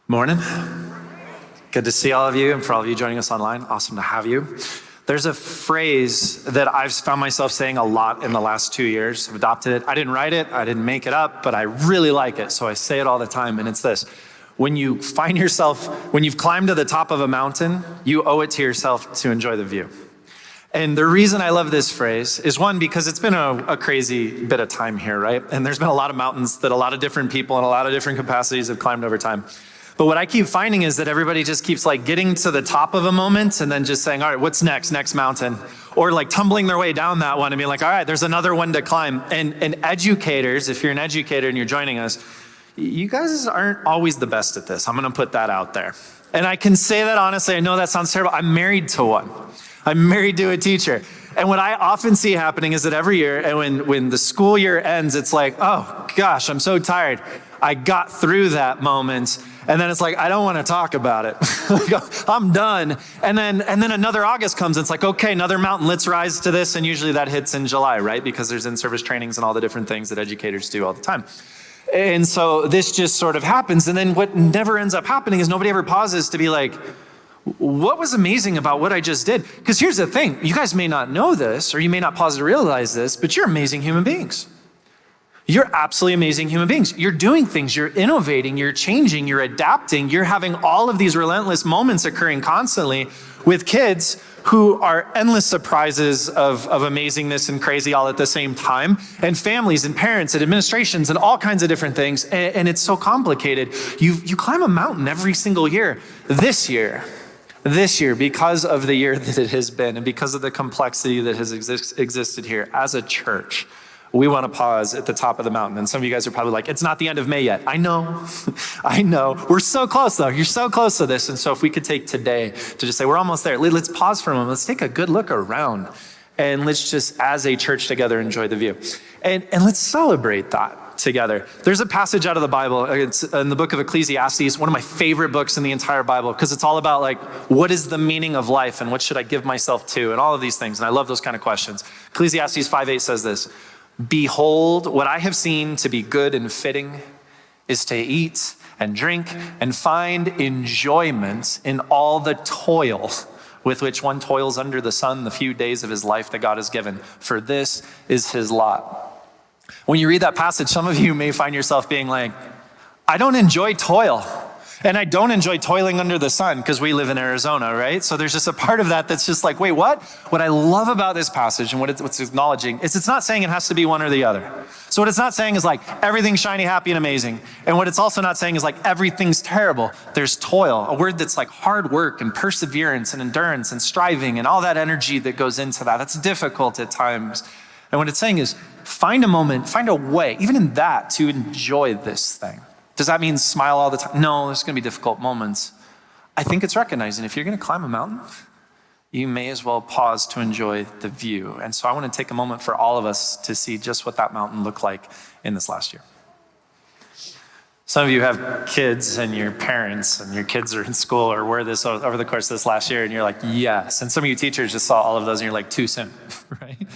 Morning. Good to see all of you, and for all of you joining us online, awesome to have you. There's a phrase that I've found myself saying a lot in the last 2 years. I've adopted it. I didn't write it, I didn't make it up, but I really like it, so I say it all the time, and it's this. When you find yourself, when you've climbed to the top of a mountain, you owe it to yourself to enjoy the view. And the reason I love this phrase is one, because it's been a crazy bit of time here, right? And there's been a lot of mountains that a lot of different people in a lot of different capacities have climbed over time. But what I keep finding is that everybody just keeps like getting to the top of a moment and then just saying, all right, what's next mountain? Or like tumbling their way down that one and being like, all right, there's another one to climb. And educators, if you're an educator and you're joining us, you guys aren't always the best at this. I'm gonna put that out there. And I can say that honestly, I know that sounds terrible. I'm married to one. I'm married to a teacher. And what I often see happening is that every year, and when the school year ends, it's like, oh gosh, I'm so tired. I got through that moment. And then it's like, I don't want to talk about it. I'm done. And then another August comes, and it's like, okay, another mountain, let's rise to this. And usually that hits in July, right? Because there's in-service trainings and all the different things that educators do all the time. And so this just sort of happens. And then what never ends up happening is nobody ever pauses to be like, what was amazing about what I just did? Because here's the thing, you guys may not know this, or you may not pause to realize this, but you're amazing human beings. You're absolutely amazing human beings. You're doing things, you're innovating, you're changing, you're adapting, you're having all of these relentless moments occurring constantly with kids who are endless surprises of amazingness and crazy all at the same time, and families and parents and administrations and all kinds of different things, and it's so complicated. You climb a mountain every single year. This year, because of the year that it has been and because of the complexity that has existed here as a church, we want to pause at the top of the mountain. And some of you guys are probably like, it's not the end of May yet. I know. We're so close though. You're so close to this. And so if we could take today to just say, we're almost there. Let's pause for a moment. Let's take a good look around. And let's just, as a church together, enjoy the view. And let's celebrate that together. There's a passage out of the Bible. It's in the book of Ecclesiastes, one of my favorite books in the entire Bible, because it's all about like, what is the meaning of life and what should I give myself to and all of these things. And I love those kind of questions. Ecclesiastes 5:8 says this, behold, what I have seen to be good and fitting is to eat and drink and find enjoyment in all the toil with which one toils under the sun the few days of his life that God has given. For this is his lot. When you read that passage, some of you may find yourself being like, I don't enjoy toil. And I don't enjoy toiling under the sun because we live in Arizona, right? So there's just a part of that that's just like, wait, what? What I love about this passage and what it's acknowledging is it's not saying it has to be one or the other. So what it's not saying is like, everything's shiny, happy, and amazing. And what it's also not saying is like, everything's terrible. There's toil, a word that's like hard work and perseverance and endurance and striving and all that energy that goes into that. That's difficult at times. And what it's saying is, find a moment, find a way, even in that, to enjoy this thing. Does that mean smile all the time? No, there's going to be difficult moments. I think it's recognizing if you're going to climb a mountain, you may as well pause to enjoy the view. And so I want to take a moment for all of us to see just what that mountain looked like in this last year. Some of you have kids and your parents and your kids are in school or were this over the course of this last year and you're like, yes. And some of you teachers just saw all of those and you're like, too soon, right?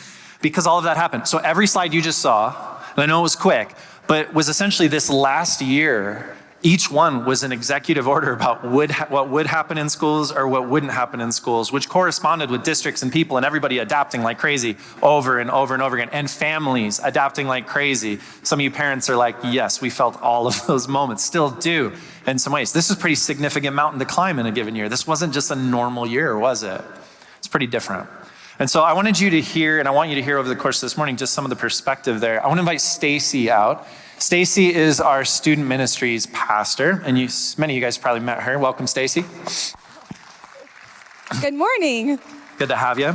Because all of that happened. So every slide you just saw, and I know it was quick, but was essentially this last year, each one was an executive order about what would happen in schools or what wouldn't happen in schools, which corresponded with districts and people and everybody adapting like crazy over and over and over again, and families adapting like crazy. Some of you parents are like, yes, we felt all of those moments, still do in some ways. This is a pretty significant mountain to climb in a given year. This wasn't just a normal year, was it? It's pretty different. And so I wanted you to hear, and I want you to hear over the course of this morning, just some of the perspective there. I want to invite Stacy out. Stacy is our student ministries pastor, and many of you guys probably met her. Welcome, Stacy. Good morning. Good to have you.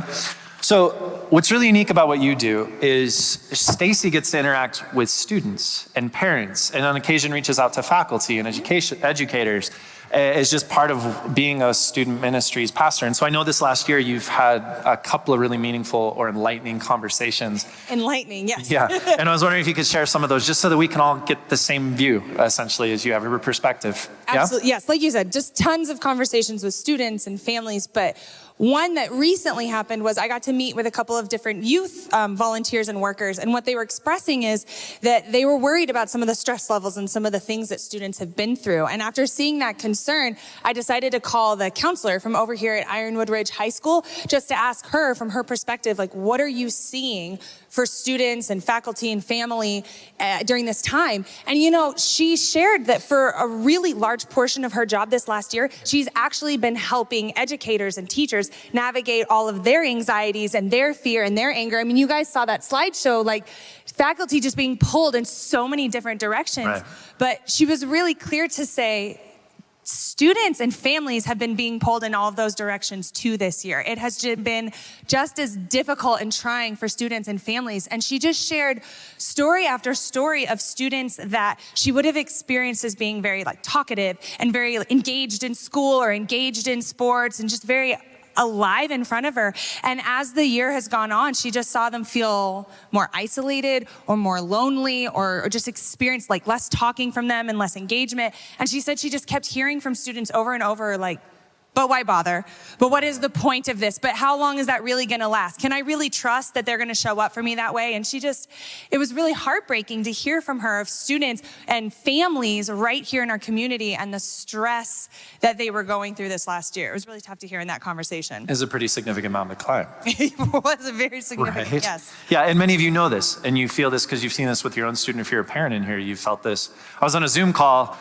So what's really unique about what you do is Stacy gets to interact with students and parents, and on occasion reaches out to faculty and educators. Is just part of being a student ministries pastor. And so I know this last year you've had a couple of really meaningful or enlightening conversations. Enlightening, yes. Yeah, and I was wondering if you could share some of those just so that we can all get the same view, essentially, as you have a perspective. Absolutely, yeah? Yes, like you said, just tons of conversations with students and families, but One that recently happened was I got to meet with a couple of different youth volunteers and workers, and what they were expressing is that they were worried about some of the stress levels and some of the things that students have been through. And after seeing that concern, I decided to call the counselor from over here at Ironwood Ridge High School just to ask her, from her perspective, like, what are you seeing for students and faculty and family during this time? And she shared that for a really large portion of her job this last year, she's actually been helping educators and teachers navigate all of their anxieties and their fear and their anger. I mean, you guys saw that slideshow, like faculty just being pulled in so many different directions. Right. But she was really clear to say, students and families have been being pulled in all of those directions too this year. It has been just as difficult and trying for students and families. And she just shared story after story of students that she would have experienced as being very talkative and very engaged in school or engaged in sports and just very alive in front of her. And as the year has gone on, she just saw them feel more isolated or more lonely or just experience less talking from them and less engagement. And she said she just kept hearing from students over and over, but why bother? But what is the point of this? But how long is that really gonna last? Can I really trust that they're gonna show up for me that way? And it was really heartbreaking to hear from her of students and families right here in our community and the stress that they were going through this last year. It was really tough to hear in that conversation. It's a pretty significant mountain to climb. It was a very significant, right? Yes. Yeah, and many of you know this, and you feel this because you've seen this with your own student. If you're a parent in here, you've felt this. I was on a Zoom call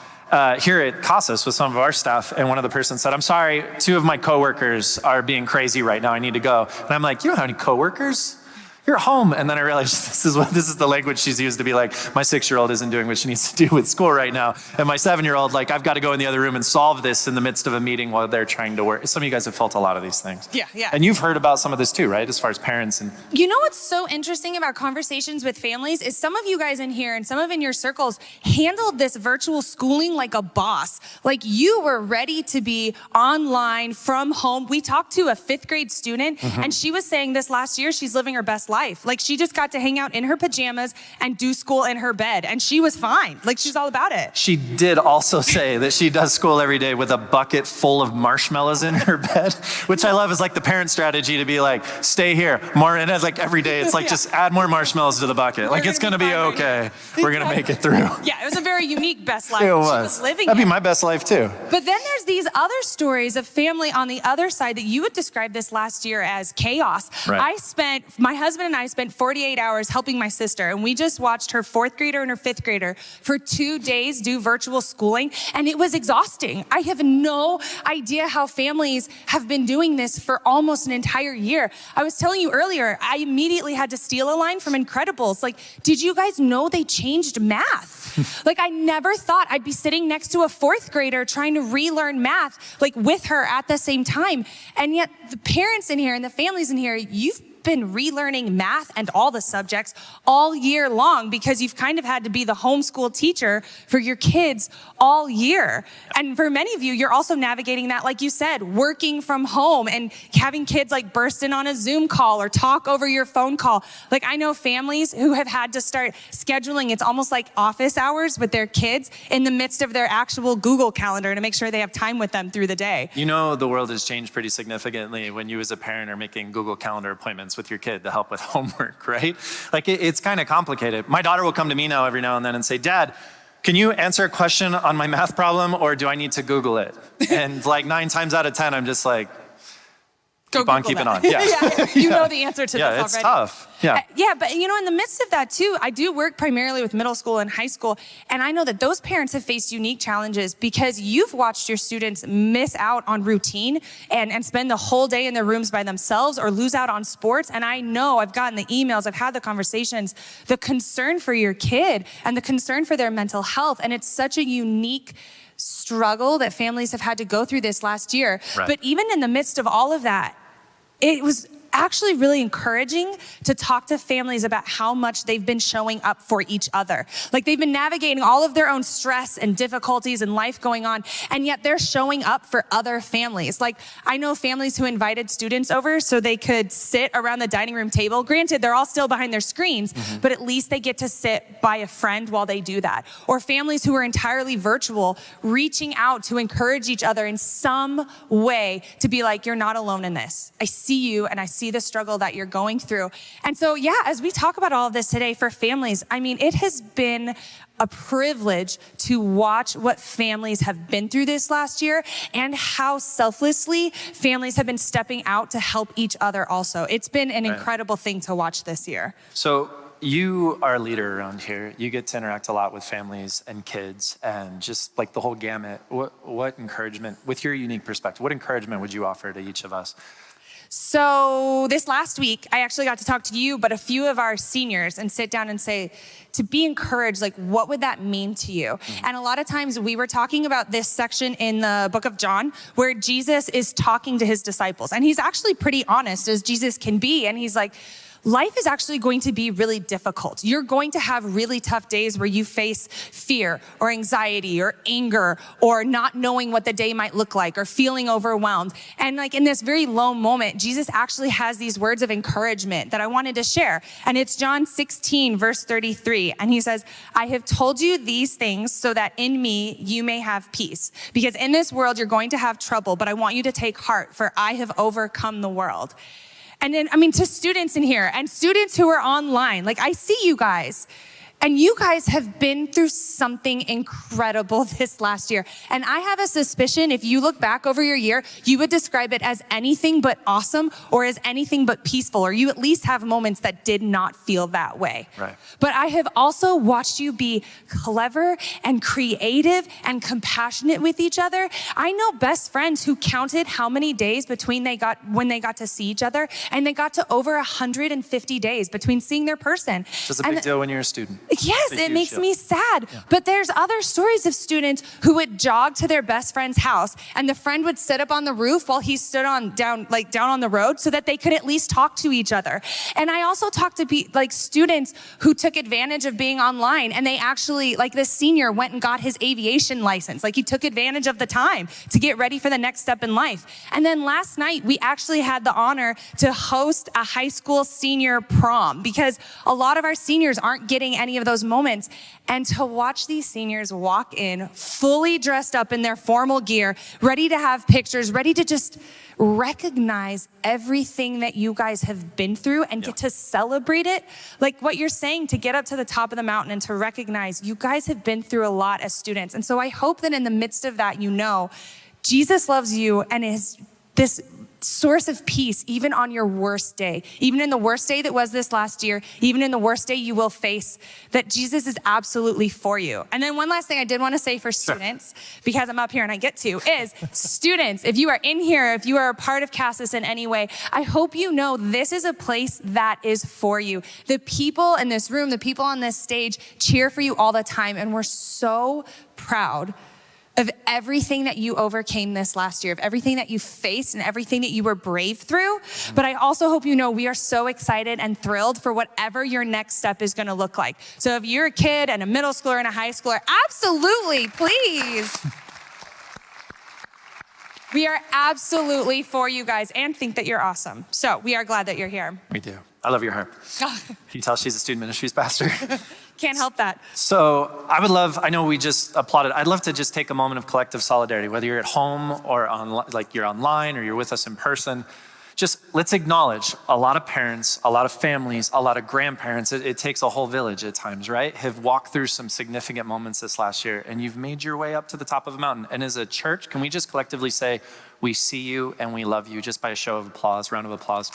here at Casas with some of our staff, and one of the persons said, I'm sorry, 2 of my coworkers are being crazy right now, I need to go. And I'm like, you don't have any coworkers? You're home. And then I realized this is the language she's used to be like, my 6-year-old isn't doing what she needs to do with school right now. And my 7-year-old, I've got to go in the other room and solve this in the midst of a meeting while they're trying to work. Some of you guys have felt a lot of these things. Yeah. And you've heard about some of this too, right? As far as parents and... You know what's so interesting about conversations with families is some of you guys in here and some of in your circles handled this virtual schooling like a boss. You were ready to be online from home. We talked to a 5th grade student and she was saying this last year, she's living her best life. She just got to hang out in her pajamas and do school in her bed, and she was fine. She's all about it. She did also say that she does school every day with a bucket full of marshmallows in her bed, which I love is the parent strategy to be stay here more, and every day it's just add more marshmallows to the bucket. It's gonna be okay. We're gonna make it through. Yeah, it was a very unique best life. It was. She was living That'd be my best life too. But then there's these other stories of family on the other side that you would describe this last year as chaos. Right. My husband and I spent 48 hours helping my sister, and we just watched her 4th grader and her 5th grader for 2 days do virtual schooling, and it was exhausting. I have no idea how families have been doing this for almost an entire year. I was telling you earlier, I immediately had to steal a line from Incredibles. Did you guys know they changed math? I never thought I'd be sitting next to a 4th grader trying to relearn math, with her at the same time. And yet the parents in here and the families in here, you've been relearning math and all the subjects all year long because you've kind of had to be the homeschool teacher for your kids all year. And for many of you, you're also navigating that, like you said, working from home and having kids burst in on a Zoom call or talk over your phone call. I know families who have had to start scheduling, it's almost like office hours with their kids in the midst of their actual Google Calendar to make sure they have time with them through the day. The world has changed pretty significantly when you as a parent are making Google Calendar appointments with your kid to help with homework, right? It's kind of complicated. My daughter will come to me now every now and then and say, Dad, can you answer a question on my math problem or do I need to Google it? And 9 times out of 10, I'm just keep on keeping on. Yeah. You know the answer to this already. Yeah, it's tough. Yeah, but in the midst of that too, I do work primarily with middle school and high school, and I know that those parents have faced unique challenges because you've watched your students miss out on routine and spend the whole day in their rooms by themselves or lose out on sports. And I know I've gotten the emails, I've had the conversations, the concern for your kid and the concern for their mental health. And it's such a unique struggle that families have had to go through this last year. Right. But even in the midst of all of that, it was actually really encouraging to talk to families about how much they've been showing up for each other. Like they've been navigating all of their own stress and difficulties and life going on, and yet they're showing up for other families. Like I know families who invited students over so they could sit around the dining room table. Granted, they're all still behind their screens, but at least they get to sit by a friend while they do that. Or families who are entirely virtual, reaching out to encourage each other in some way to be like, you're not alone in this. I see you and I see the struggle that you're going through. And so, yeah, as we talk about all of this today for families, I mean, it has been a privilege to watch what families have been through this last year and how selflessly families have been stepping out to help each other also. It's been an incredible thing to watch this year. So you are a leader around here. You get to interact a lot with families and kids and just like the whole gamut. What encouragement, with your unique perspective, what encouragement would you offer to each of us? So this last week, I actually got to talk to you, but a few of our seniors, and sit down and say, to be encouraged, like, what would that mean to you? And a lot of times we were talking about this section in the book of John where Jesus is talking to his disciples. And he's actually pretty honest as Jesus can be. And he's like, life is actually going to be really difficult. You're going to have really tough days where you face fear or anxiety or anger or not knowing what the day might look like or feeling overwhelmed. And like in this very low moment, Jesus actually has these words of encouragement that I wanted to share. And it's John 16, verse 33. And he says, I have told you these things so that in me you may have peace. Because in this world you're going to have trouble, but I want you to take heart, for I have overcome the world. And then, I mean, to students in here and students who are online, like I see you guys. And you guys have been through something incredible this last year. And I have a suspicion if you look back over your year, you would describe it as anything but awesome or as anything but peaceful, or you at least have moments that did not feel that way. Right. But I have also watched you be clever and creative and compassionate with each other. I know best friends who counted how many days between when they got to see each other, and they got to over 150 days between seeing their person. It's a big deal when you're a student. Yes, it makes me sad. Yeah. But there's other stories of students who would jog to their best friend's house, and the friend would sit up on the roof while he stood down on the road so that they could at least talk to each other. And I also talked to students who took advantage of being online, and they actually, like this senior went and got his aviation license. Like he took advantage of the time to get ready for the next step in life. And then last night, we actually had the honor to host a high school senior prom, because a lot of our seniors aren't getting any of those moments. And to watch these seniors walk in fully dressed up in their formal gear, ready to have pictures, ready to just recognize everything that you guys have been through and get to celebrate it. Like what you're saying, to get up to the top of the mountain and to recognize you guys have been through a lot as students. And so I hope that in the midst of that, Jesus loves you and is this source of peace, even on your worst day, even in the worst day that was this last year, even in the worst day you will face, that Jesus is absolutely for you. And then one last thing I did want to say for students, because I'm up here and I get to, is students, if you are in here, if you are a part of Cassis in any way, I hope you know this is a place that is for you. The people in this room, the people on this stage cheer for you all the time, and we're so proud of everything that you overcame this last year, of everything that you faced and everything that you were brave through. But I also hope you know we are so excited and thrilled for whatever your next step is gonna look like. So if you're a kid and a middle schooler and a high schooler, absolutely, please. We are absolutely for you guys and think that you're awesome. So we are glad that you're here. We do. I love your hair. Can you tell she's a student ministries pastor? Can't help that. So I know we just applauded. I'd love to just take a moment of collective solidarity, whether you're at home or you're online or you're with us in person. Just let's acknowledge a lot of parents, a lot of families, a lot of grandparents. It takes a whole village at times, right? Have walked through some significant moments this last year, and you've made your way up to the top of a mountain. And as a church, can we just collectively say, we see you and we love you, just by a show of applause, round of applause.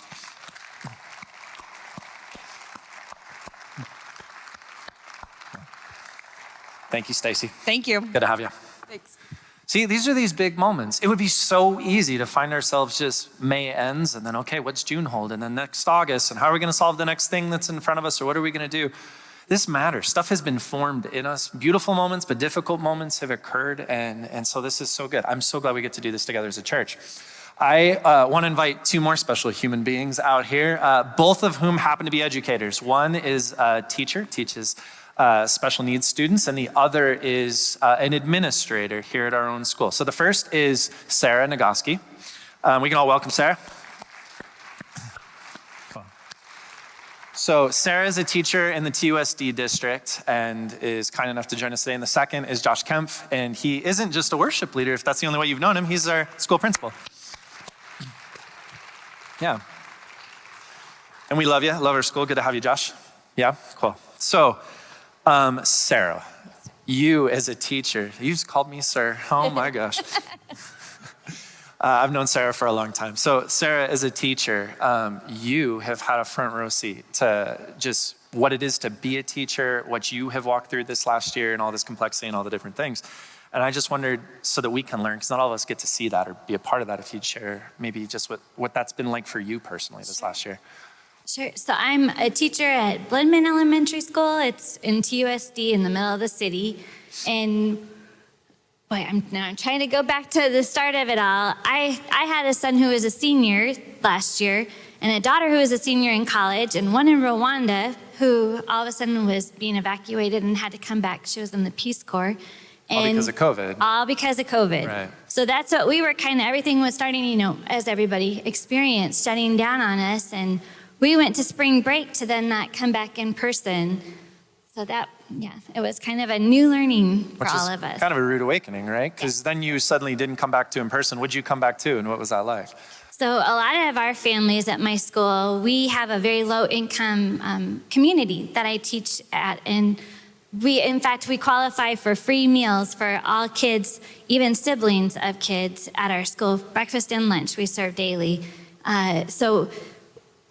Thank you, Stacy. Thank you. Good to have you. Thanks. See, these are these big moments. It would be so easy to find ourselves just May ends and then, okay, what's June hold? And then next August, and how are we going to solve the next thing that's in front of us? Or what are we going to do? This matters. Stuff has been formed in us. Beautiful moments, but difficult moments have occurred. And so this is so good. I'm so glad we get to do this together as a church. I want to invite two more special human beings out here, both of whom happen to be educators. One is a teacher, teaches special needs students, and the other is an administrator here at our own school. So the first is Sarah Nagoski. We can all welcome Sarah. So Sarah is a teacher in the TUSD district and is kind enough to join us today. And the second is Josh Kempf, and he isn't just a worship leader, if that's the only way you've known him, he's our school principal. Yeah. And we love you, love our school. Good to have you, Josh. Yeah, cool. So, Sarah, you as a teacher, you just called me sir. Oh my gosh. I've known Sarah for a long time. So Sarah, as a teacher, you have had a front row seat to just what it is to be a teacher, what you have walked through this last year and all this complexity and all the different things. And I just wondered, so that we can learn, because not all of us get to see that or be a part of that, if you'd share maybe just what that's been like for you personally this last year. Sure. So I'm a teacher at Blendman Elementary School. It's in TUSD in the middle of the city. And boy, I'm trying to go back to the start of it all. I had a son who was a senior last year and a daughter who was a senior in college, and one in Rwanda who all of a sudden was being evacuated and had to come back. She was in the Peace Corps. All because of COVID. All because of COVID. Right. So that's what we were everything was starting, as everybody experienced, shutting down on us. And we went to spring break to then not come back in person. So that, it was kind of a new learning for all of us. Kind of a rude awakening, right? Because then you suddenly didn't come back to in person. What'd you come back to, and what was that like? So a lot of our families at my school, we have a very low income community that I teach at, and in fact, we qualify for free meals for all kids, even siblings of kids at our school. Breakfast and lunch we serve daily. So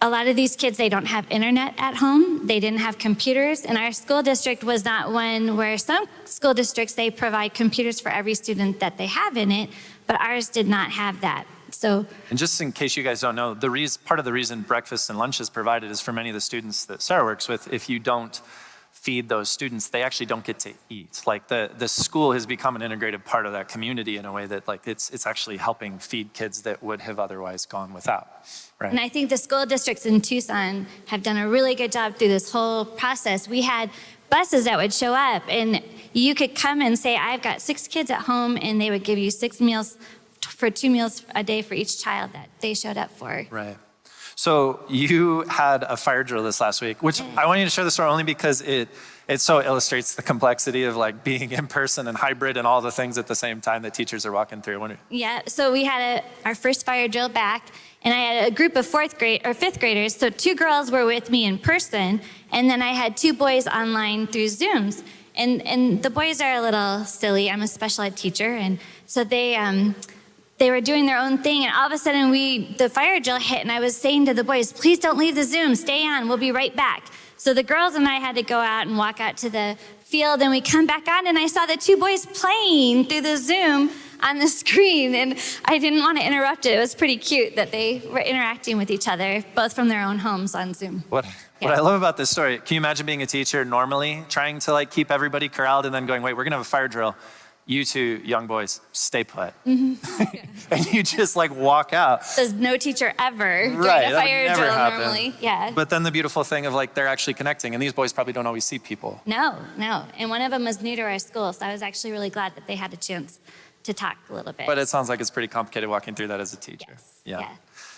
a lot of these kids, they don't have internet at home. They didn't have computers. And our school district was not one where some school districts, they provide computers for every student that they have in it, but ours did not have that. So, and just in case you guys don't know, part of the reason breakfast and lunch is provided is for many of the students that Sarah works with, if you don't feed those students, they actually don't get to eat. Like the school has become an integrated part of that community in a way that it's actually helping feed kids that would have otherwise gone without, right? And I think the school districts in Tucson have done a really good job through this whole process. We had buses that would show up, and you could come and say, I've got 6 kids at home, and they would give you 6 meals for 2 meals a day for each child that they showed up for. Right. So you had a fire drill this last week, which I want you to share the story only because it so illustrates the complexity of being in person and hybrid and all the things at the same time that teachers are walking through. Yeah, so we had our first fire drill back, and I had a group of 5th graders. So 2 girls were with me in person, and then I had 2 boys online through Zooms. And the boys are a little silly. I'm a special ed teacher, and so they were doing their own thing, and all of a sudden the fire drill hit, and I was saying to the boys, please don't leave the Zoom, stay on, we'll be right back. So the girls and I had to go out and walk out to the field, and we come back on, and I saw the 2 boys playing through the Zoom on the screen, and I didn't want to interrupt it. It was pretty cute that they were interacting with each other, both from their own homes on Zoom. What I love about this story, can you imagine being a teacher normally, trying to keep everybody corralled and then going, wait, we're gonna have a fire drill. You 2 young boys, stay put. Mm-hmm. And you just walk out. There's no teacher ever doing right, a fire drill happen. Normally. Yeah. But then the beautiful thing of they're actually connecting, and these boys probably don't always see people. No. And one of them was new to our school, so I was actually really glad that they had a chance to talk a little bit. But it sounds like it's pretty complicated walking through that as a teacher. Yes. Yeah.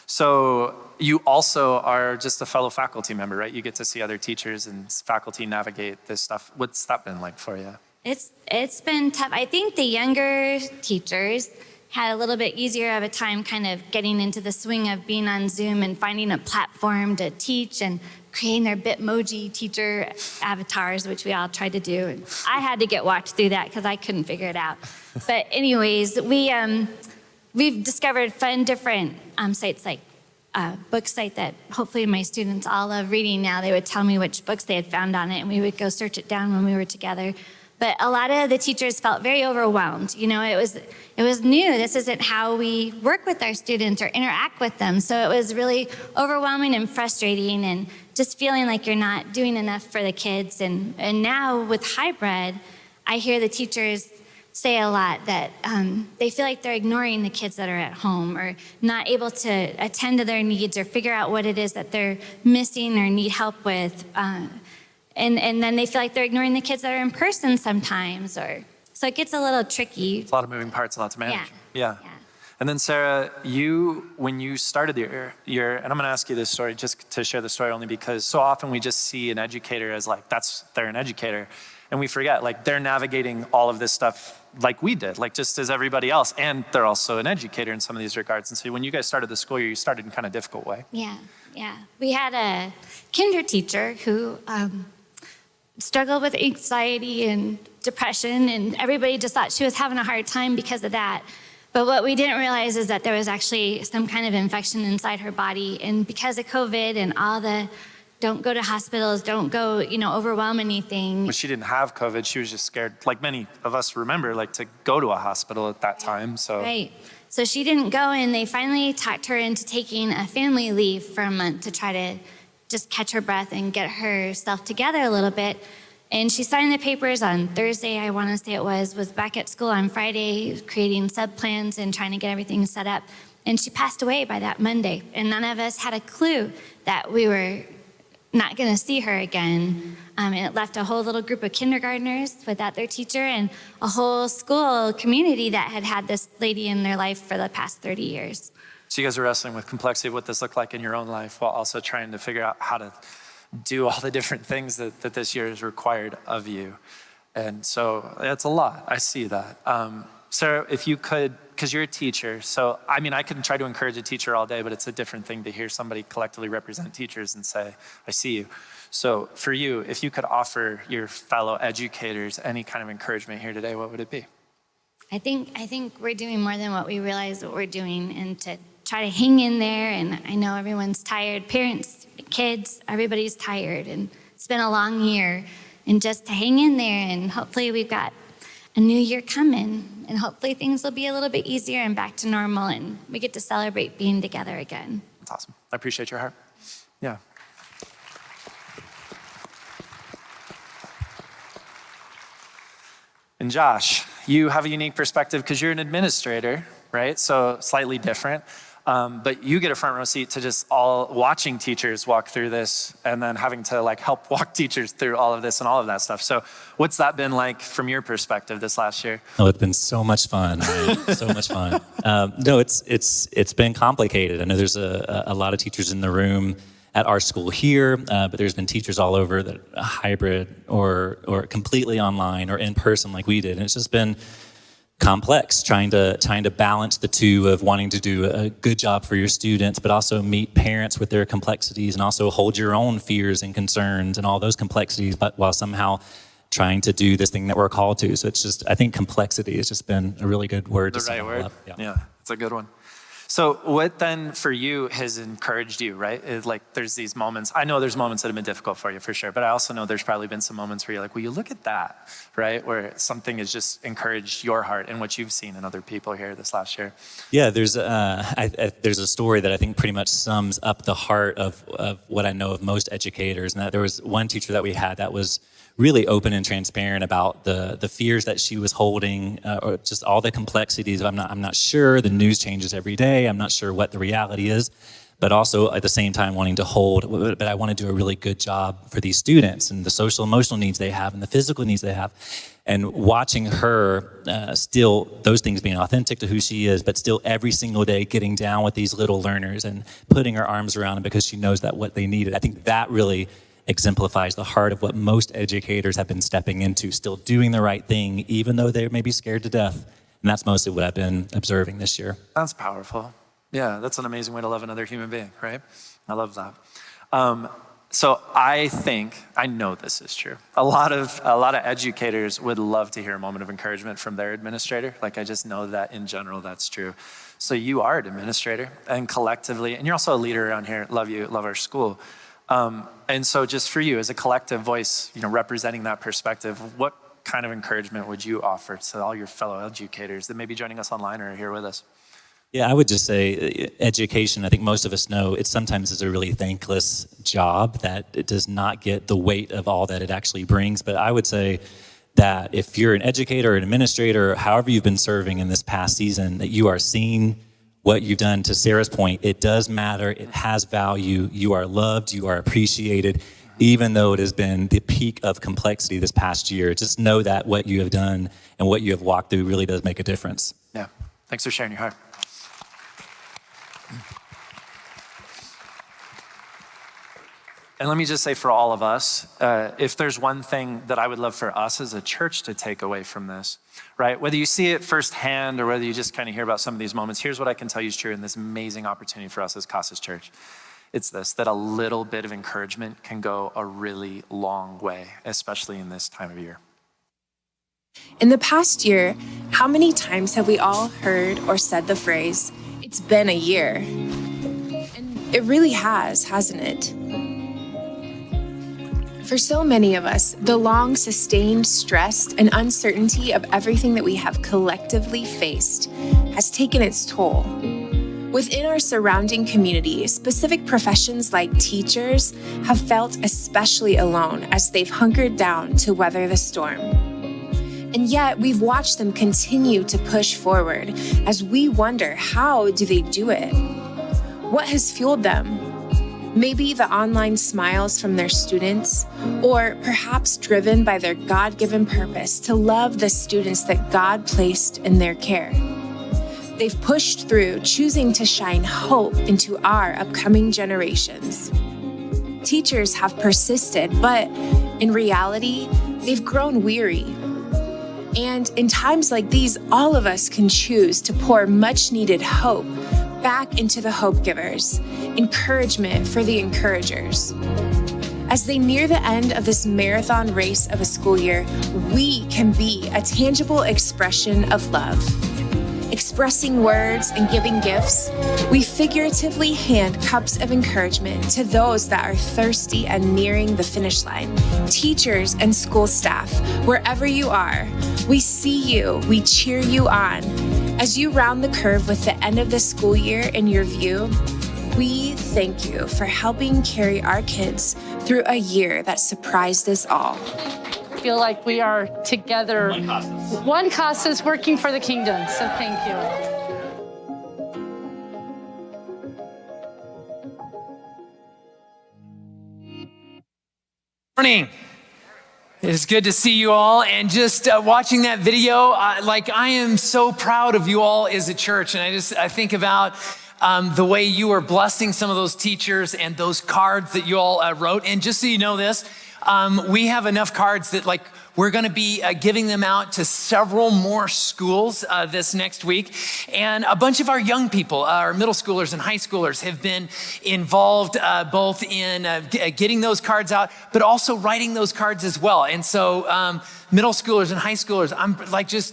So you also are just a fellow faculty member, right? You get to see other teachers and faculty navigate this stuff. What's that been like for you? It's been tough. I think the younger teachers had a little bit easier of a time kind of getting into the swing of being on Zoom and finding a platform to teach and creating their Bitmoji teacher avatars, which we all tried to do. And I had to get walked through that because I couldn't figure it out. But anyways, we've discovered fun different sites like book site that hopefully my students all love reading now. They would tell me which books they had found on it, and we would go search it down when we were together. But a lot of the teachers felt very overwhelmed. It was new. This isn't how we work with our students or interact with them. So it was really overwhelming and frustrating, and just feeling like you're not doing enough for the kids. And now with hybrid, I hear the teachers say a lot that they feel like they're ignoring the kids that are at home or not able to attend to their needs or figure out what it is that they're missing or need help with. And then they feel like they're ignoring the kids that are in person sometimes. So it gets a little tricky. It's a lot of moving parts, a lot to manage. Yeah. And then Sarah, when you started your, and I'm gonna ask you this story just to share the story only because so often we just see an educator as like, they're an educator. And we forget, like they're navigating all of this stuff like we did, like just as everybody else. And they're also an educator in some of these regards. And so when you guys started the school year, you started in kind of a difficult way. Yeah. We had a kinder teacher who struggled with anxiety and depression, and everybody just thought she was having a hard time because of that. But what we didn't realize is that there was actually some kind of infection inside her body. And because of COVID and all the don't go to hospitals, don't go, overwhelm anything. When she didn't have COVID, she was just scared, like many of us remember, like to go to a hospital at that time. So Right. So she didn't go, and they finally talked her into taking a family leave for a month to try to just catch her breath and get herself together a little bit. And she signed the papers on Thursday, I want to say it was back at school on Friday, creating sub-plans and trying to get everything set up. And she passed away by that Monday. And none of us had a clue that we were not going to see her again. And it left a whole little group of kindergartners without their teacher and a whole school community that had this lady in their life for the past 30 years. So you guys are wrestling with complexity of what this looked like in your own life while also trying to figure out how to do all the different things that this year is required of you. And so it's a lot. I see that. Sarah, if you could, because you're a teacher, so I mean, I can try to encourage a teacher all day, but it's a different thing to hear somebody collectively represent teachers and say, I see you. So for you, if you could offer your fellow educators any kind of encouragement here today, what would it be? I think we're doing more than what we realize what we're doing, and to try to hang in there. And I know everyone's tired, parents, kids, everybody's tired, and it's been a long year. And just to hang in there, and hopefully we've got a new year coming, and hopefully things will be a little bit easier and back to normal, and we get to celebrate being together again. That's awesome. I appreciate your heart. Yeah. And Josh, you have a unique perspective because you're an administrator, right? So slightly different. But you get a front row seat to just all watching teachers walk through this and then having to like help walk teachers through all of this and all of that stuff. So what's that been like from your perspective this last year? Oh, it's been so much fun, right? So much fun. No, it's been complicated. I know there's a lot of teachers in the room at our school here, but there's been teachers all over that are hybrid or completely online or in person like we did. And it's just been complex, trying to balance the two of wanting to do a good job for your students, but also meet parents with their complexities and also hold your own fears and concerns and all those complexities, but while somehow trying to do this thing that we're called to. So it's just, I think complexity has just been a really good word to sum it all up. Yeah, it's a good one. So what then for you has encouraged you, right? Like there's these moments, I know there's moments that have been difficult for you for sure, but I also know there's probably been some moments where you're like, well, you look at that, right? Where something has just encouraged your heart and what you've seen in other people here this last year. Yeah, there's a story that I think pretty much sums up the heart of what I know of most educators. And that there was one teacher that we had that was really open and transparent about the fears that she was holding, or just all the complexities. I'm not sure. The news changes every day. I'm not sure what the reality is, but also at the same time wanting to hold. But I want to do a really good job for these students and the social emotional needs they have and the physical needs they have. And watching her still those things being authentic to who she is, but still every single day getting down with these little learners and putting her arms around them because she knows that what they needed. I think that really exemplifies the heart of what most educators have been stepping into, still doing the right thing, even though they may be scared to death. And that's mostly what I've been observing this year. That's powerful. Yeah, that's an amazing way to love another human being, right? I love that. So I know this is true. A lot of educators would love to hear a moment of encouragement from their administrator. Like I just know that in general, that's true. So you are an administrator and collectively, and you're also a leader around here. Love you, love our school. And so just for you as a collective voice, representing that perspective, what kind of encouragement would you offer to all your fellow educators that may be joining us online or are here with us? Yeah, I would just say education, I think most of us know, it sometimes is a really thankless job that it does not get the weight of all that it actually brings. But I would say that if you're an educator or an administrator, however you've been serving in this past season, that you are seeing what you've done. To Sarah's point, it does matter. It has value. You are loved. You are appreciated, even though it has been the peak of complexity this past year. Just know that what you have done and what you have walked through really does make a difference. Yeah. Thanks for sharing your heart. And let me just say for all of us, if there's one thing that I would love for us as a church to take away from this, right? Whether you see it firsthand or whether you just kind of hear about some of these moments, here's what I can tell you is true in this amazing opportunity for us as Casas Church. It's this, that a little bit of encouragement can go a really long way, especially in this time of year. In the past year, how many times have we all heard or said the phrase, "It's been a year"? And it really has, hasn't it? For so many of us, the long, sustained stress and uncertainty of everything that we have collectively faced has taken its toll. Within our surrounding community, specific professions like teachers have felt especially alone as they've hunkered down to weather the storm. And yet, we've watched them continue to push forward as we wonder, how do they do it? What has fueled them? Maybe the online smiles from their students, or perhaps driven by their God-given purpose to love the students that God placed in their care. They've pushed through, choosing to shine hope into our upcoming generations. Teachers have persisted, but in reality, they've grown weary. And in times like these, all of us can choose to pour much-needed hope back into the hope givers, encouragement for the encouragers. As they near the end of this marathon race of a school year, we can be a tangible expression of love. Expressing words and giving gifts, we figuratively hand cups of encouragement to those that are thirsty and nearing the finish line. Teachers and school staff, wherever you are, we see you, we cheer you on. As you round the curve with the end of the school year in your view, we thank you for helping carry our kids through a year that surprised us all. I feel like we are together. One cause is working for the kingdom, so thank you. Morning. It is good to see you all, and just watching that video, I am so proud of you all as a church, and I think about the way you are blessing some of those teachers and those cards that you all wrote. And just so you know this, we have enough cards that we're going to be giving them out to several more schools this next week. And a bunch of our young people, our middle schoolers and high schoolers, have been involved both in getting those cards out, but also writing those cards as well. And so middle schoolers and high schoolers,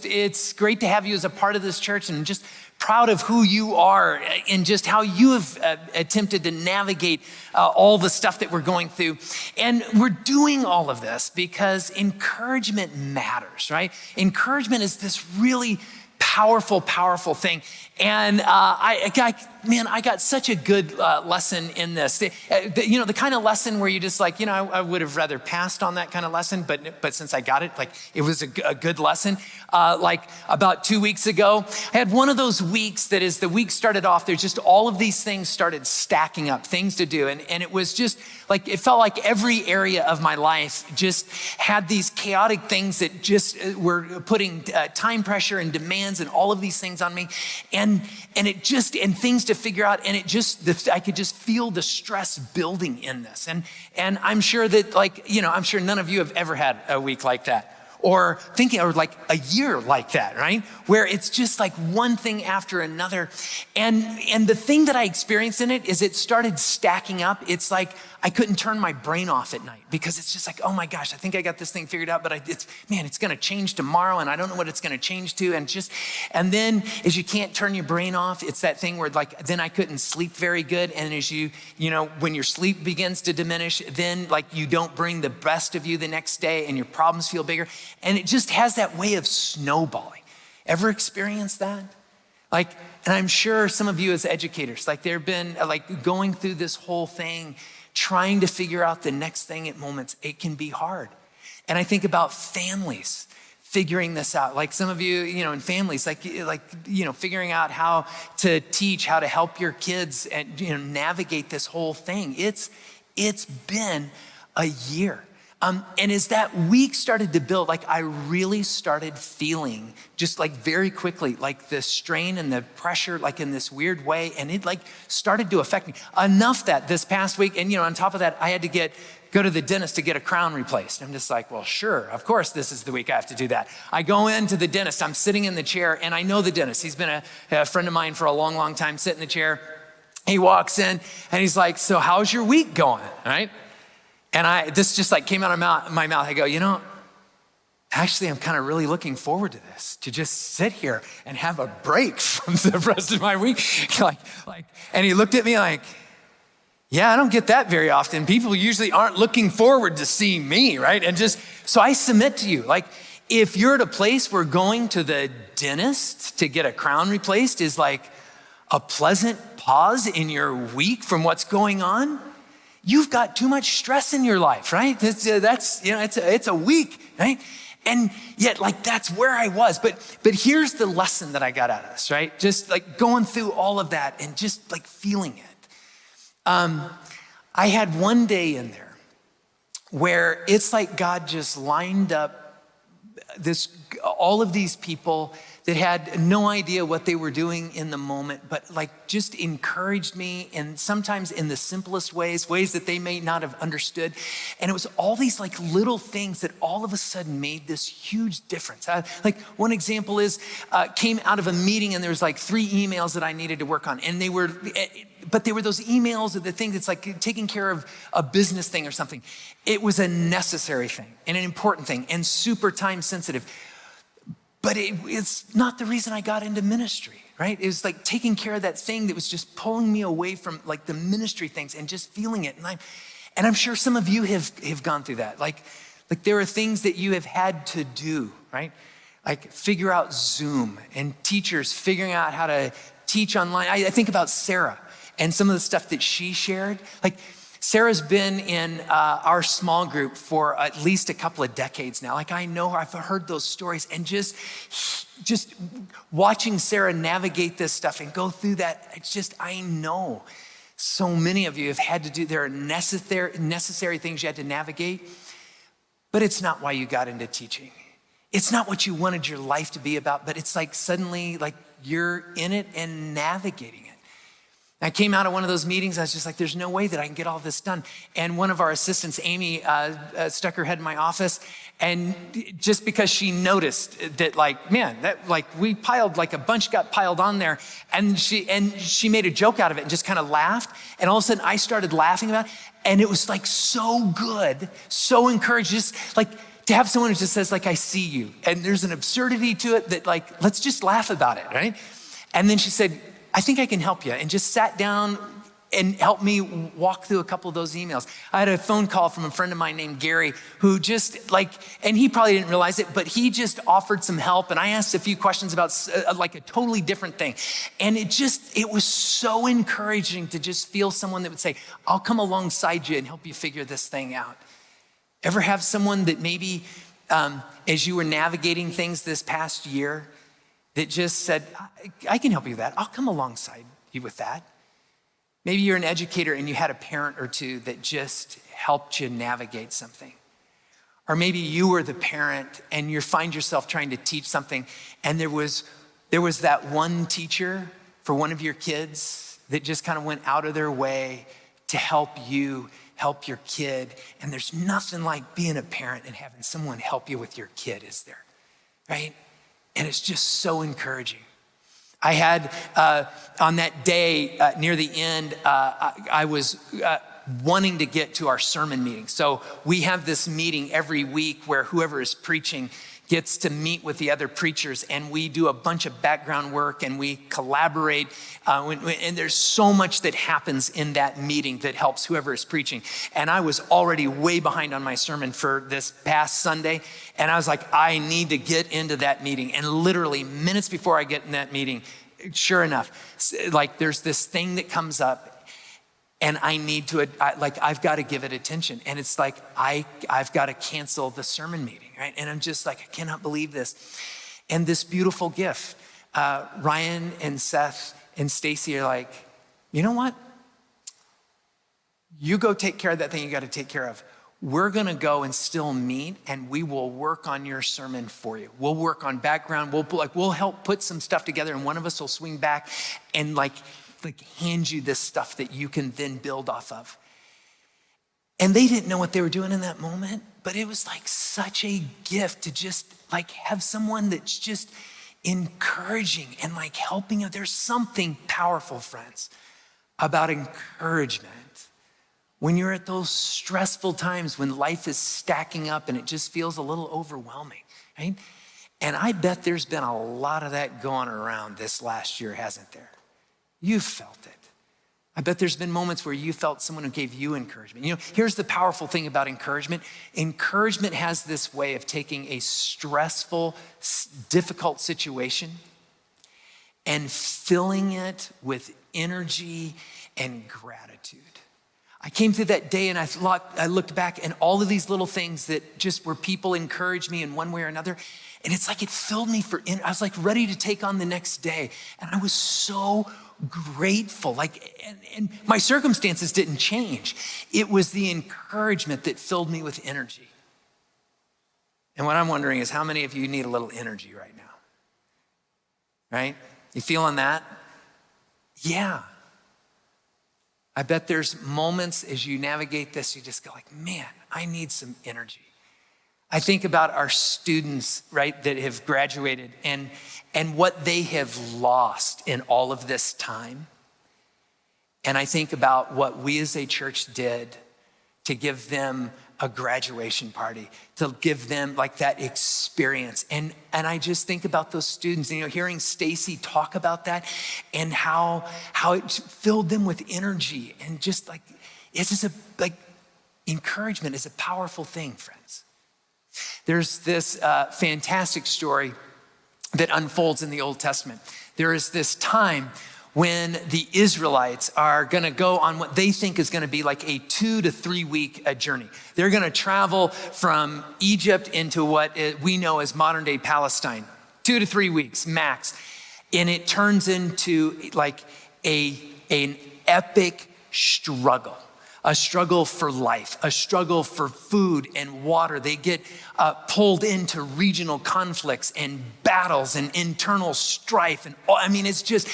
it's great to have you as a part of this church, and just proud of who you are and just how you have attempted to navigate all the stuff that we're going through. And we're doing all of this because encouragement matters, right? Encouragement is this really powerful thing. And I got such a good lesson in this. The kind of lesson where you just I would have rather passed on that kind of lesson, but since I got it, it was a good lesson. About 2 weeks ago, I had one of those weeks that as the week started off, there's just all of these things started stacking up, things to do. And it was just it felt like every area of my life just had these chaotic things that just were putting time pressure and demands and all of these things on me. And things to figure out, and I could just feel the stress building in this. And I'm sure that I'm sure none of you have ever had a week like that, or a year like that, right? Where it's just one thing after another. And the thing that I experienced in it is it started stacking up. It's I couldn't turn my brain off at night, because it's just oh my gosh, I think I got this thing figured out, but it's going to change tomorrow, and I don't know what it's going to change to. And then as you can't turn your brain off, it's that thing where then I couldn't sleep very good. And as when your sleep begins to diminish, then you don't bring the best of you the next day, and your problems feel bigger. And it just has that way of snowballing. Ever experienced that? And I'm sure some of you as educators, they've been going through this whole thing, trying to figure out the next thing at moments. It can be hard. And I think about families figuring this out. Like some of you, in families, figuring out how to teach, how to help your kids and, navigate this whole thing. It's been a year. And as that week started to build, I really started feeling just very quickly, the strain and the pressure, in this weird way. And it started to affect me enough that this past week, and on top of that, I had to go to the dentist to get a crown replaced. I'm just well, sure, of course, this is the week I have to do that. I go into the dentist, I'm sitting in the chair, and I know the dentist. He's been a friend of mine for a long, long time, sit in the chair. He walks in and he's like, so how's your week going, right? And this just came out of my mouth. I go, actually, I'm kind of really looking forward to this, to just sit here and have a break from the rest of my week. And he looked at me yeah, I don't get that very often. People usually aren't looking forward to seeing me, right? And so I submit to you, if you're at a place where going to the dentist to get a crown replaced is a pleasant pause in your week from what's going on, you've got too much stress in your life, right? It's a week, right? And yet, that's where I was. But here's the lesson that I got out of this, right? Just going through all of that and just feeling it. I had one day in there where it's God just lined up all of these people that had no idea what they were doing in the moment, but just encouraged me, and sometimes in the simplest ways that they may not have understood. And it was all these little things that all of a sudden made this huge difference. One example is, came out of a meeting and there was 3 emails that I needed to work on. And they were those emails of the thing that's taking care of a business thing or something. It was a necessary thing and an important thing and super time sensitive. But it's not the reason I got into ministry, right? It was taking care of that thing that was just pulling me away from the ministry things and just feeling it. And I'm sure some of you have gone through that. There are things that you have had to do, right? Figure out Zoom, and teachers figuring out how to teach online. I think about Sarah and some of the stuff that she shared. Sarah's been in our small group for at least a couple of decades now. I know her, I've heard those stories, and just watching Sarah navigate this stuff and go through that, I know so many of you have had to do, there are necessary things you had to navigate, but it's not why you got into teaching. It's not what you wanted your life to be about, but it's suddenly you're in it and navigating it. I came out of one of those meetings, I was just there's no way that I can get all this done. And one of our assistants, Amy, stuck her head in my office, and just because she noticed that we piled, a bunch got piled on there, and she made a joke out of it and just kind of laughed. And all of a sudden I started laughing about it, and it was so good, so encouraging, just to have someone who just says I see you. And there's an absurdity to it that let's just laugh about it, right? And then she said, I think I can help you, and just sat down and helped me walk through a couple of those emails. I had a phone call from a friend of mine named Gary, who just and he probably didn't realize it, but he just offered some help. And I asked a few questions about a totally different thing. And it was so encouraging to just feel someone that would say, I'll come alongside you and help you figure this thing out. Ever have someone that maybe, as you were navigating things this past year, that just said, I can help you with that. I'll come alongside you with that. Maybe you're an educator and you had a parent or two that just helped you navigate something. Or maybe you were the parent and you find yourself trying to teach something, and there was that one teacher for one of your kids that just kind of went out of their way to help you help your kid. And there's nothing like being a parent and having someone help you with your kid, is there? Right? And it's just so encouraging. I had, on that day near the end, I was wanting to get to our sermon meeting. So we have this meeting every week where whoever is preaching gets to meet with the other preachers, and we do a bunch of background work and we collaborate. And there's so much that happens in that meeting that helps whoever is preaching. And I was already way behind on my sermon for this past Sunday. And I was I need to get into that meeting. And literally minutes before I get in that meeting, sure enough, there's this thing that comes up. And I need to, I've got to give it attention. And it's like, I've got to cancel the sermon meeting, right? And I'm just like, I cannot believe this. And this beautiful gift, Ryan and Seth and Stacy are like, you know what? You go take care of that thing you got to take care of. We're going to go and still meet, and we will work on your sermon for you. We'll work on background. We'll help put some stuff together, and one of us will swing back and like hand you this stuff that you can then build off of. And they didn't know what they were doing in that moment, but it was like such a gift to just like have someone that's just encouraging and like helping you. There's something powerful, friends, about encouragement. When you're at those stressful times when life is stacking up and it just feels a little overwhelming, right? And I bet there's been a lot of that going around this last year, hasn't there? You felt it. I bet there's been moments where you felt someone who gave you encouragement. You know, here's the powerful thing about encouragement. Encouragement has this way of taking a stressful, difficult situation and filling it with energy and gratitude. I came through that day and I looked back and all of these little things that just where people encouraged me in one way or another. And it's like it filled me I was like ready to take on the next day. And I was so grateful. And my circumstances didn't change. It was the encouragement that filled me with energy. And what I'm wondering is how many of you need a little energy right now? Right? You feeling that? Yeah. I bet there's moments as you navigate this, you just go like, man, I need some energy. I think about our students, right, that have graduated and what they have lost in all of this time. And I think about what we as a church did to give them a graduation party, to give them like that experience. And I just think about those students, and, you know, hearing Stacy talk about that and how it filled them with energy and just like, it's just encouragement is a powerful thing, friends. There's this fantastic story that unfolds in the Old Testament. There is this time when the Israelites are gonna go on what they think is gonna be like a 2 to 3 week journey. They're gonna travel from Egypt into what we know as modern day Palestine, 2 to 3 weeks max. And it turns into like an epic struggle. A struggle for life, a struggle for food and water. They get pulled into regional conflicts and battles and internal strife. And I mean, it's just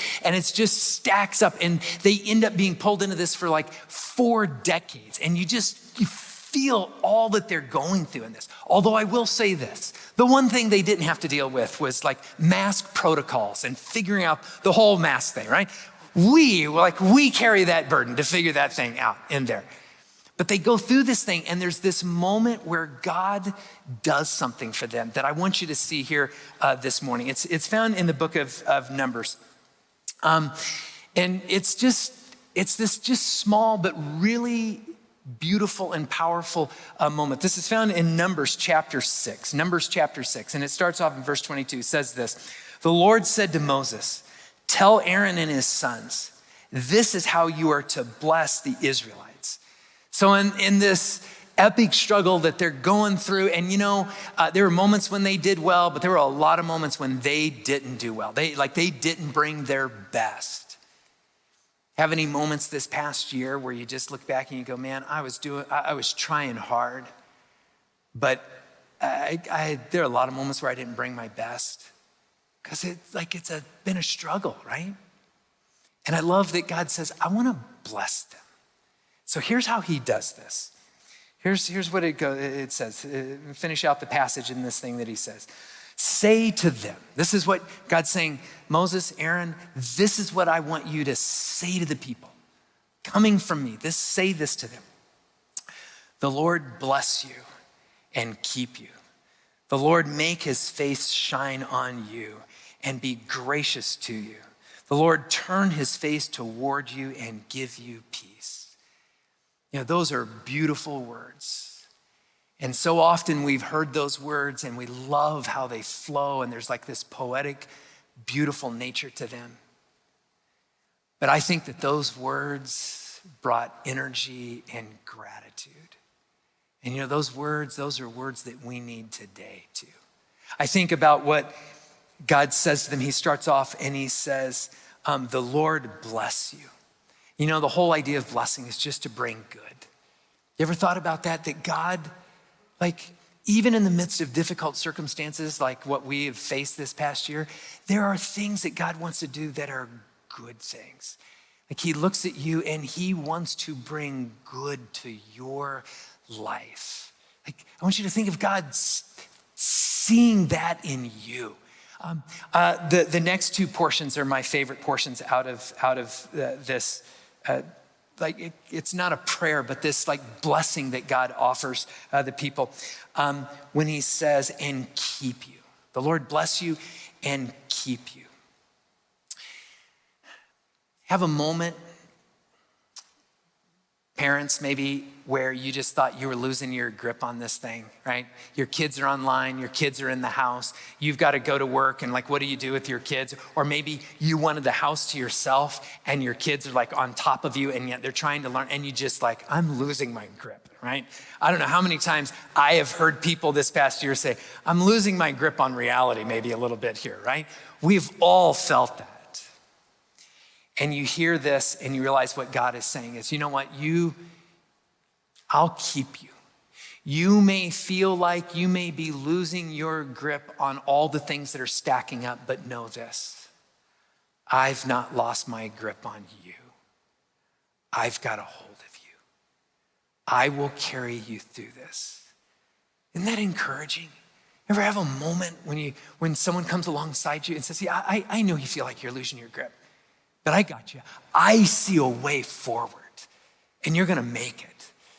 stacks up, and they end up being pulled into this for like 4 decades. And you feel all that they're going through in this. Although I will say this, the one thing they didn't have to deal with was like mask protocols and figuring out the whole mask thing, right? We carry that burden to figure that thing out in there. But they go through this thing, and there's this moment where God does something for them that I want you to see here this morning. It's found in the book of Numbers. And it's this just small but really beautiful and powerful moment. This is found in Numbers chapter 6. Numbers chapter 6, and it starts off in verse 22. It says this: "The Lord said to Moses, 'Tell Aaron and his sons, this is how you are to bless the Israelites.'" So in this epic struggle that they're going through, and there were moments when they did well, but there were a lot of moments when they didn't do well. They didn't bring their best. Have any moments this past year where you just look back and you go, man, I was trying hard, but there are a lot of moments where I didn't bring my best? Because it's been a struggle, right? And I love that God says, I want to bless them. So here's how he does this. Here's what it says. Finish out the passage in this thing that he says. Say to them, this is what God's saying, Moses, Aaron, this is what I want you to say to the people. Coming from me, say this to them. The Lord bless you and keep you. The Lord make his face shine on you and be gracious to you. The Lord turn his face toward you and give you peace. Those are beautiful words. And so often we've heard those words and we love how they flow, and there's like this poetic, beautiful nature to them. But I think that those words brought energy and gratitude. And you know, those are words that we need today too. I think about what God says to them. He starts off and he says, the Lord bless you. You know, the whole idea of blessing is just to bring good. You ever thought about that? That God, like, even in the midst of difficult circumstances like what we have faced this past year, there are things that God wants to do that are good things. Like he looks at you and he wants to bring good to your life. Like I want you to think of God seeing that in you. The next two portions are my favorite portions out of this. It's not a prayer, but this like blessing that God offers the people when he says, and keep you. The Lord bless you and keep you. Have a moment, parents, maybe where you just thought you were losing your grip on this thing, right? Your kids are online, your kids are in the house, you've got to go to work, and like, what do you do with your kids? Or maybe you wanted the house to yourself and your kids are like on top of you and yet they're trying to learn and you just like, I'm losing my grip, right? I don't know how many times I have heard people this past year say, I'm losing my grip on reality maybe a little bit here, right? We've all felt that. And you hear this and you realize what God is saying is, you know what, I'll keep you. You may feel like you may be losing your grip on all the things that are stacking up, but know this, I've not lost my grip on you. I've got a hold of you. I will carry you through this. Isn't that encouraging? Ever have a moment when someone comes alongside you and says, yeah, I know you feel like you're losing your grip, but I got you. I see a way forward and you're gonna make it.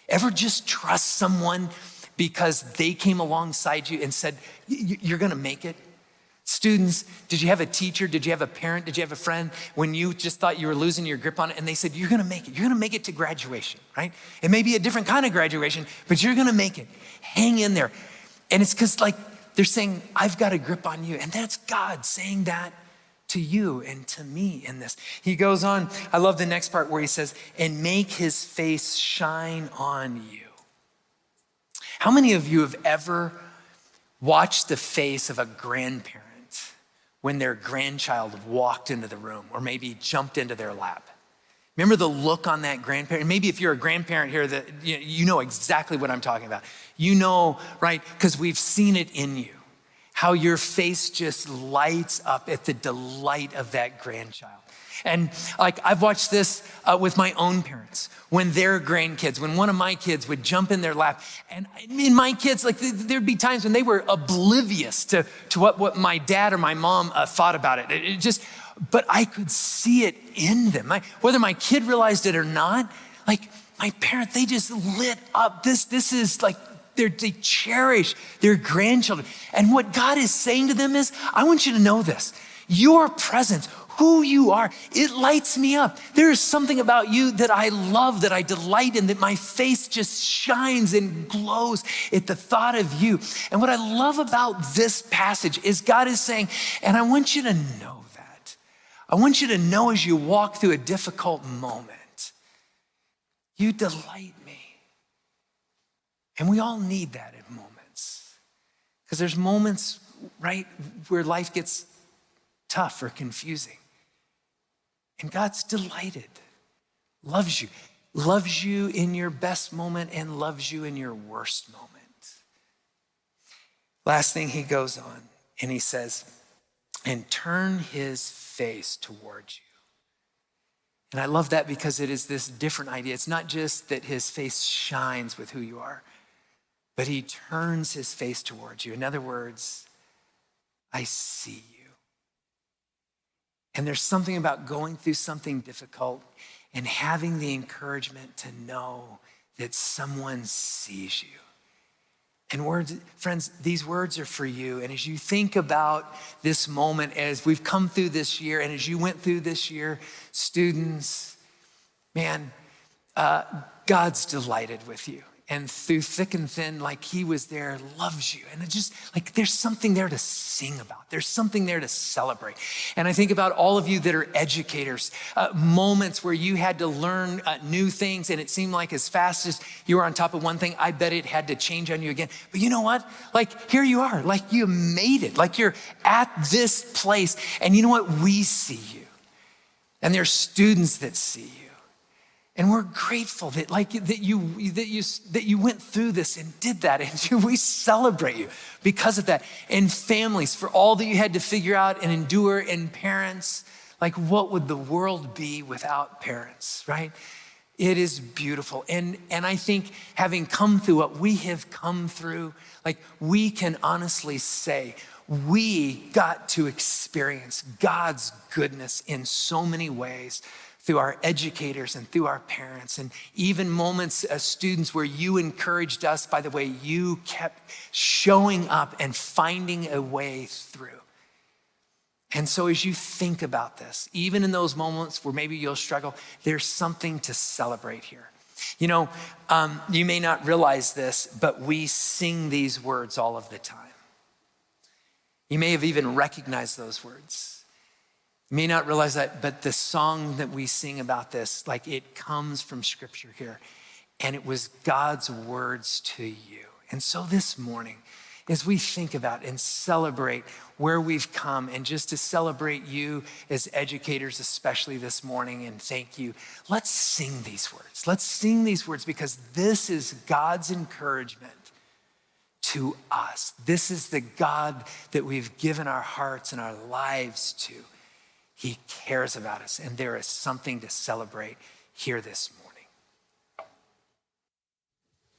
Ever just trust someone because they came alongside you and said, you're gonna make it? Students, did you have a teacher? Did you have a parent? Did you have a friend when you just thought you were losing your grip on it and they said, you're gonna make it. You're gonna make it to graduation, right? It may be a different kind of graduation, but you're gonna make it. Hang in there. And it's because like they're saying, I've got a grip on you. And that's God saying that to you and to me in this. He goes on, I love the next part where he says, and make his face shine on you. How many of you have ever watched the face of a grandparent when their grandchild walked into the room or maybe jumped into their lap? Remember the look on that grandparent? Maybe if you're a grandparent here, that you know exactly what I'm talking about. You know, right? Because we've seen it in you. How your face just lights up at the delight of that grandchild. And like I've watched this with my own parents, when their grandkids, when one of my kids would jump in their lap, and in my kids, like there'd be times when they were oblivious to what my dad or my mom thought about it. It just, but I could see it in them. Whether my kid realized it or not, like my parent, they just lit up. This is like, they cherish their grandchildren. And what God is saying to them is, I want you to know this. Your presence, who you are, it lights me up. There is something about you that I love, that I delight in, that my face just shines and glows at the thought of you. And what I love about this passage is God is saying, and I want you to know that. I want you to know as you walk through a difficult moment, you delight me. And we all need that at moments. Because there's moments, right, where life gets tough or confusing. And God's delighted, loves you in your best moment and loves you in your worst moment. Last thing, he goes on and he says, and turn his face towards you. And I love that because it is this different idea. It's not just that his face shines with who you are, but he turns his face towards you. In other words, I see you. And there's something about going through something difficult and having the encouragement to know that someone sees you. And words, friends, these words are for you. And as you think about this moment, as we've come through this year, and as you went through this year, students, man, God's delighted with you. And through thick and thin, like he was there, loves you. And it just like there's something there to sing about. There's something there to celebrate. And I think about all of you that are educators, moments where you had to learn new things and it seemed like as fast as you were on top of one thing, I bet it had to change on you again. But you know what? Like here you are, like you made it, like you're at this place. And you know what? We see you. And there's students that see you. And we're grateful that you went through this and did that. And we celebrate you because of that. And families, for all that you had to figure out and endure, and parents, like what would the world be without parents, right? It is beautiful. And I think having come through what we have come through, like we can honestly say, we got to experience God's goodness in so many ways through our educators and through our parents, and even moments as students where you encouraged us by the way you kept showing up and finding a way through. And so as you think about this, even in those moments where maybe you'll struggle, there's something to celebrate here. You know, you may not realize this, but we sing these words all of the time. You may have even recognized those words. You may not realize that, but the song that we sing about this, like it comes from scripture here. And it was God's words to you. And so this morning, as we think about and celebrate where we've come, and just to celebrate you as educators, especially this morning, and thank you, let's sing these words. Let's sing these words because this is God's encouragement to us. This is the God that we've given our hearts and our lives to. He cares about us, and there is something to celebrate here this morning.